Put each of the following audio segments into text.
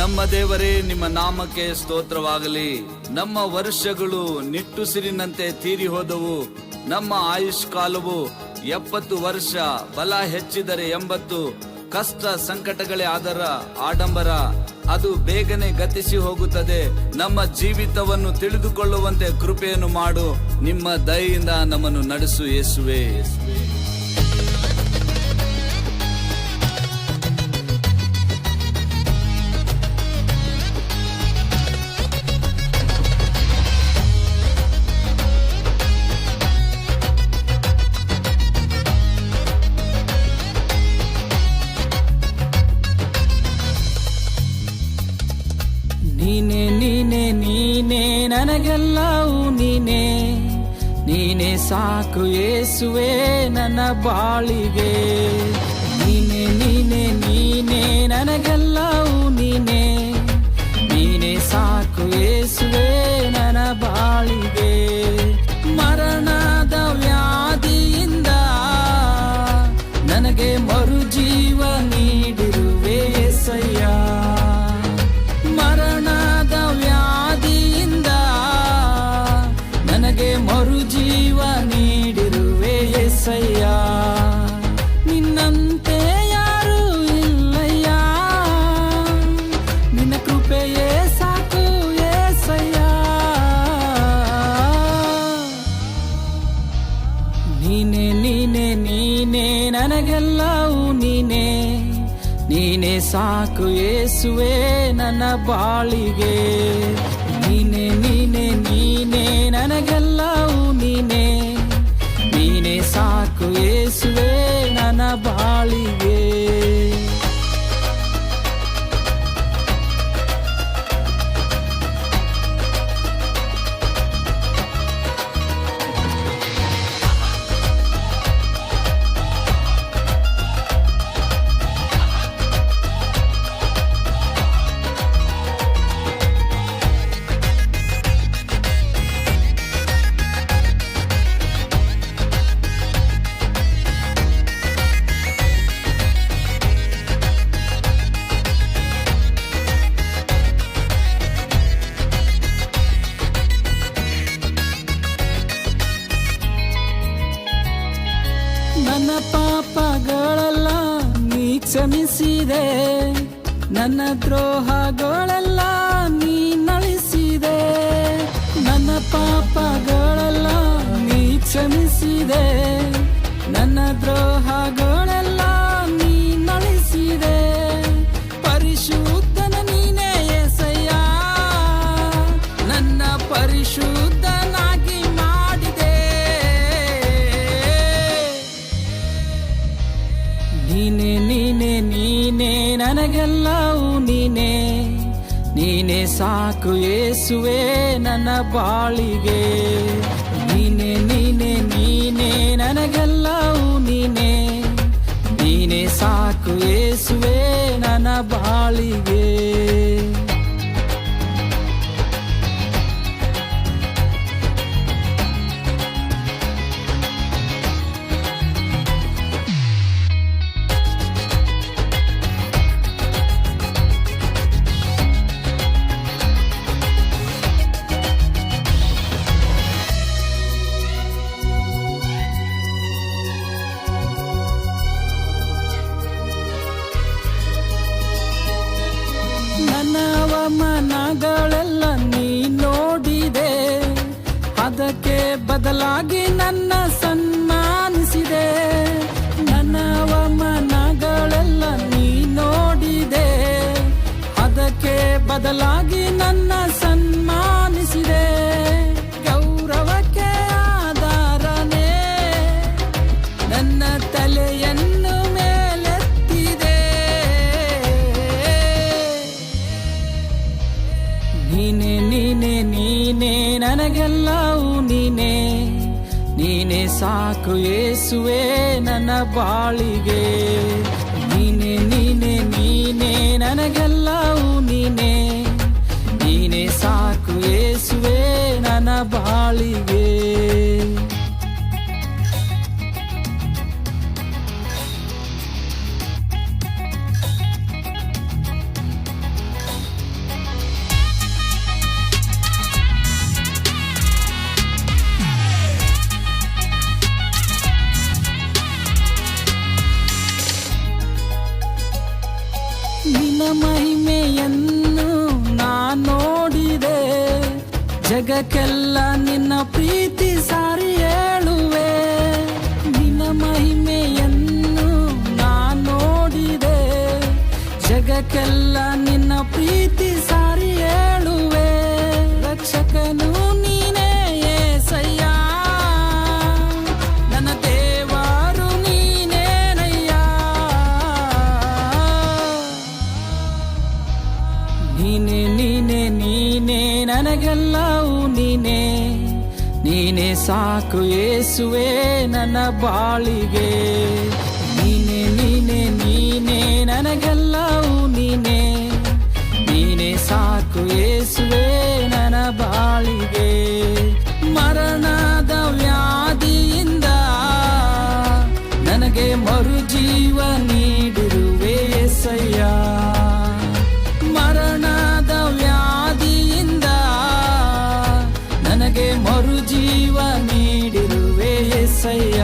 ನಮ್ಮ ದೇವರೇ, ನಿಮ್ಮ ನಾಮಕ್ಕೆ ಸ್ತೋತ್ರವಾಗಲಿ. ನಮ್ಮ ವರ್ಷಗಳು ನಿಟ್ಟುಸಿರಿನಂತೆ ತೀರಿ ಹೋದವು. ನಮ್ಮ ಆಯುಷ್ಕಾಲವು 70 ವರ್ಷ, ಬಲ ಹೆಚ್ಚಿದರೆ 80. ಕಷ್ಟ ಸಂಕಟಗಳೇ ಅದರ ಆಡಂಬರ, ಅದು ಬೇಗನೆ ಗತಿಸಿ ಹೋಗುತ್ತದೆ. ನಮ್ಮ ಜೀವಿತವನ್ನು ತಿಳಿದುಕೊಳ್ಳುವಂತೆ ಕೃಪೆಯನ್ನು ಮಾಡು. ನಿಮ್ಮ ದಯೆಯಿಂದ ನಮ್ಮನ್ನು ನಡೆಸು ಯೇಸುವೇ. ನೀನೆ ನೀನೆ ನೀನೆ ನನಗೆಲ್ಲವೂ ನೀನೆ, ನೀನೆ ಸಾಕು ಯೇಸುವೆ ನನ್ನ ಬಾಳಿಗೆ. ನೀನೆ ನೀನೆ ನೀನೆ ನನಗೆಲ್ಲವೂ ನೀನೆ, ನೀನೆ ಸಾಕು ಯೇಸುವೆ ನನ್ನ ಬಾಳಿಗೆ. ಮರಣದ ವ್ಯಾಧಿಯಿಂದ ನನಗೆ ಮರುಜೀವ ನೀಡಿರುವೆ ಯೇಸಯ್ಯ. ಮರಣದ ವ್ಯಾಧಿಯಿಂದ ನನಗೆ ಮರುಜೀವ ನೀಡಿರುವೆ ಯೇಸಯ್ಯ. ನಿನ್ನಂತೆ ಯಾರೂ ಇಲ್ಲಯ್ಯ, ನಿನ್ನ ಕೃಪೆಯೇ ಸಾಕು ಯೇಸಯ್ಯ. ನೀನೆ ನೀನೆ ನೀನೆ ನನಗೆಲ್ಲವೂ ನೀನೆ, ನೀನೆ ಸಾಕು ಯೇಸುವೆ ನನ್ನ ಬಾಳಿಗೆ. ನೀನೆ ನೀನೆ ನೀನೆ ನನಗೆಲ್ಲವೂ ನೀನೆ, ನೀನೆ ಸಾಕು ಯೇಸುವೆ ನನ್ನ ಬಾಳಿಗೆ. ನನ್ನ ಪಾಪಗಳೆಲ್ಲ ನೀ ಕ್ಷಮಿಸಿದೆ, ನನ್ನ ದ್ರೋಹಗಳೆಲ್ಲ ನೀ ನಳಿಸಿದೆ. ನನ್ನ ಪಾಪಗಳೆಲ್ಲ ನೀ ಕ್ಷಮಿಸಿದೆ, ನನ್ನ ದ್ರೋಹಗಳೆಲ್ಲ ನೀ ನಳಿಸಿದೆ. ಪರಿಶುದ್ಧನ ನೀನೇ ಯೇಸಯ್ಯ, ನನ್ನ ಪರಿಶುದ್ಧನಾಗಿ ಮಾಡಿದೆ. ನೀನೆ ನೀನೆ ನೀನೆ ನನಗೆಲ್ಲವೂ ನೀನೆ, ನೀನೆ ಸಾಕು ಯೇಸುವೆ ನನ್ನ ಬಾಳಿಗೆ. ನೀನೆ ನೀನೆ ನೀನೆ ನನಗೆಲ್ಲವೂ ನೀನೆ, ನೀನೆ ಸಾಕು ಯೇಸುವೆ ನನ್ನ ಬಾಳಿಗೆ. ನನ್ನ ಅವಮಾನಗಳೆಲ್ಲ ನೀ ನೋಡಿದೆ, ಅದಕ್ಕೆ ಬದಲಾಗಿ ನನ್ನ ಸನ್ಮಾನಿಸಿದೆ. ನನ್ನ ಅವಮಾನಗಳೆಲ್ಲ ನೀ ನೋಡಿದೆ, ಅದಕ್ಕೆ ಬದಲಾಗಿ ನನ್ನ ಸನ್ಮಾನಿಸಿದೆ. ಗೌರವಕ್ಕೆ ಆಧಾರನೇ ನನ್ನ ತಲೆಯನ್ನು ಮೇಲೆತ್ತಿದೆ. ನೀನೆ ನೀನೆ ನೀನೆ ನನಗೆಲ್ಲವೂ ನೀನೆ, ನೀನೆ ಸಾಕು ಯೇಸುವೆ ನನ್ನ ಬಾಳಿಗೆ. ನೀನೆ ನೀನೆ ನೀನೆ ನನಗೆಲ್ಲವೂ ನೀನೆ, ನೀನೆ ಸಾಕು ಯೇಸುವೆ ನನ್ನ ಬಾಳಿಗೆ. ನಿನ್ನ ಮಹಿಮೆಯನ್ನು ನಾ ನೋಡಿದೆ, ಜಗಕ್ಕೆಲ್ಲ ನಿನ್ನ ಪ್ರೀತಿ ಸಾರಿ ಹೇಳುವೆ. ನಿನ್ನ ಮಹಿಮೆಯನ್ನು ನಾ ನೋಡಿದೆ, ಜಗಕ್ಕೆಲ್ಲ ನಿನ್ನ ಪ್ರೀತಿ ಸಾರಿ ಹೇಳುವೆ. ರಕ್ಷಕನು ನೀನೇ ಏಸಯ್ಯ, ನನ್ನ ದೇವರು ನೀನೇನಯ್ಯ. ನೀನೇ ನೀನೇ ನೀನೇ ನನಗೆಲ್ಲವೂ ನೀನೇ, ನೀನೇ ಸಾಕು ಯೇಸುವೆ ನನ್ನ ಬಾಳಿಗೆ. ನೀನೇ ನೀನೇ ನೀನೇ ನನಗೆಲ್ಲವೂ ನೀನೇ, ನೀನೇ ಸಾಕು ಯೇಸುವೆ ನನ್ನ ಬಾಳಿಗೆ. ಮರಣದ ವ್ಯಾಧಿಯಿಂದ ನನಗೆ ಮರುಜೀವ ನೀಡಿರುವೆ ಯೇಸಯ್ಯ. ಮರಣದ ವ್ಯಾಧಿಯಿಂದ ನನಗೆ ಮರುಜೀವ ನೀಡಿರುವೆ ಯೇಸಯ್ಯ.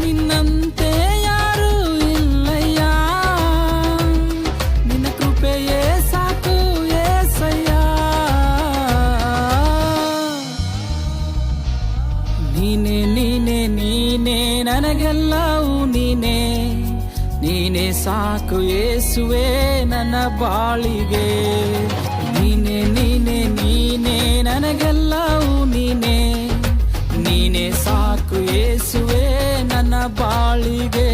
ನಿನ್ನಂತೆ ಯಾರೂ ಇಲ್ಲಯ್ಯ, ನಿನ್ನ ಕೃಪೆಯೇ ಸಾಕು ಯೇಸಯ್ಯ. ನೀನೇ ನೀನೇ ನೀನೇ ನನಗೆಲ್ಲವೂ ನೀನೇ, ನೀನೇ ಸಾಕು ಯೇಸುವೆ ನನ್ನ ಬಾಳಿಗೆ. ನೀನೇ ನೀನೇ ನೀನೇ ನನಗೆಲ್ಲವೂ ನೀನೇ, ನೀನೇ ಸಾಕು ಯೇಸುವೆ ನನ್ನ ಬಾಳಿಗೆ.